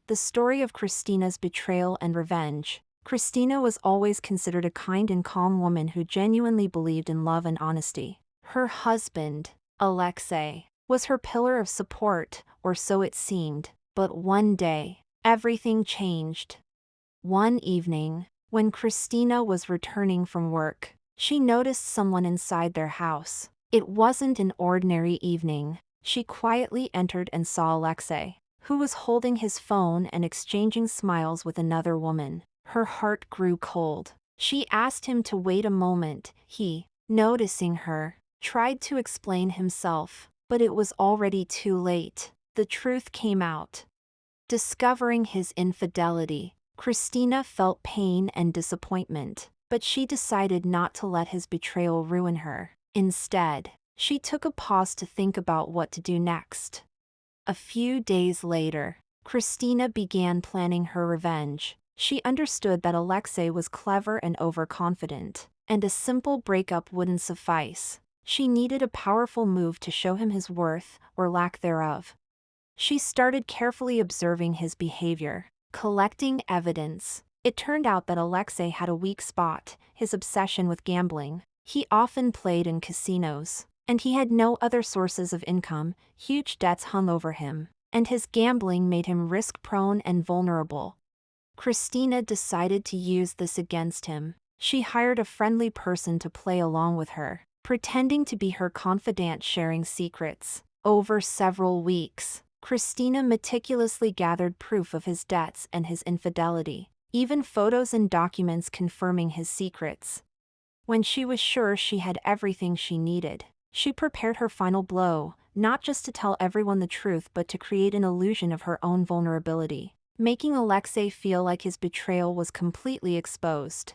the story of Christina's betrayal and revenge. Christina was always considered a kind and calm woman who genuinely believed in love and honesty. Her husband, Alexei, was her pillar of support, or so it seemed. But one day, everything changed. One evening, when Christina was returning from work, she noticed someone inside their house. It wasn't an ordinary evening. She quietly entered and saw Alexei, who was holding his phone and exchanging smiles with another woman. Her heart grew cold. She asked him to wait a moment. He, noticing her, tried to explain himself, but it was already too late. The truth came out. Discovering his infidelity, Christina felt pain and disappointment, but she decided not to let his betrayal ruin her. Instead, she took a pause to think about what to do next. A few days later, Christina began planning her revenge. She understood that Alexei was clever and overconfident, and a simple breakup wouldn't suffice. She needed a powerful move to show him his worth, or lack thereof. She started carefully observing his behavior, collecting evidence. It turned out that Alexei had a weak spot: his obsession with gambling. He often played in casinos, and he had no other sources of income. Huge debts hung over him, and his gambling made him risk-prone and vulnerable. Christina decided to use this against him. She hired a friendly person to play along with her, pretending to be her confidant, sharing secrets. Over several weeks, Christina meticulously gathered proof of his debts and his infidelity, even photos and documents confirming his secrets. When she was sure she had everything she needed, she prepared her final blow, not just to tell everyone the truth but to create an illusion of her own vulnerability, making Alexei feel like his betrayal was completely exposed.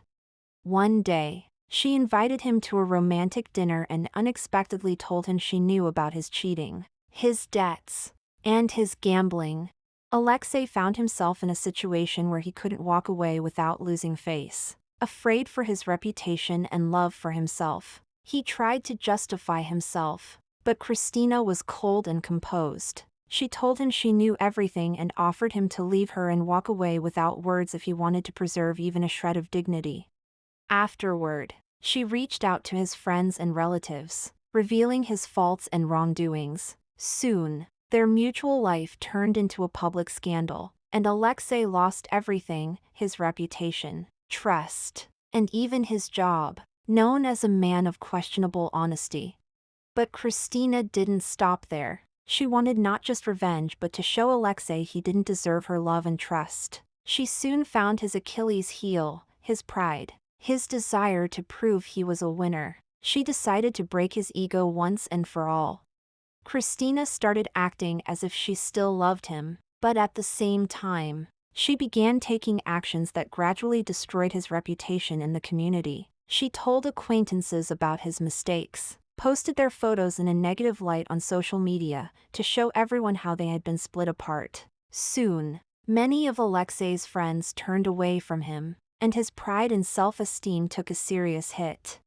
One day, she invited him to a romantic dinner and unexpectedly told him she knew about his cheating, his debts, and his gambling. Alexei found himself in a situation where he couldn't walk away without losing face. Afraid for his reputation and love for himself, he tried to justify himself, but Christina was cold and composed. She told him she knew everything and offered him to leave her and walk away without words if he wanted to preserve even a shred of dignity. Afterward, she reached out to his friends and relatives, revealing his faults and wrongdoings. Soon, their mutual life turned into a public scandal, and Alexei lost everything: his reputation, trust, and even his job, known as a man of questionable honesty. But Christina didn't stop there. She wanted not just revenge but to show Alexei he didn't deserve her love and trust. She soon found his Achilles heel: his pride, his desire to prove he was a winner. She decided to break his ego once and for all. Christina started acting as if she still loved him, but at the same time, she began taking actions that gradually destroyed his reputation in the community. She told acquaintances about his mistakes, posted their photos in a negative light on social media to show everyone how they had been split apart. Soon, many of Alexei's friends turned away from him, and his pride and self-esteem took a serious hit.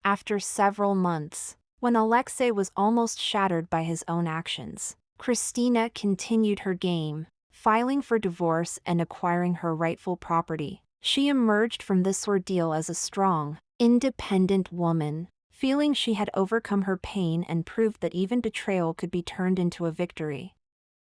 After several months, when Alexei was almost shattered by his own actions, Christina continued her game, filing for divorce and acquiring her rightful property. She emerged from this ordeal as a strong, independent woman, feeling she had overcome her pain and proved that even betrayal could be turned into a victory.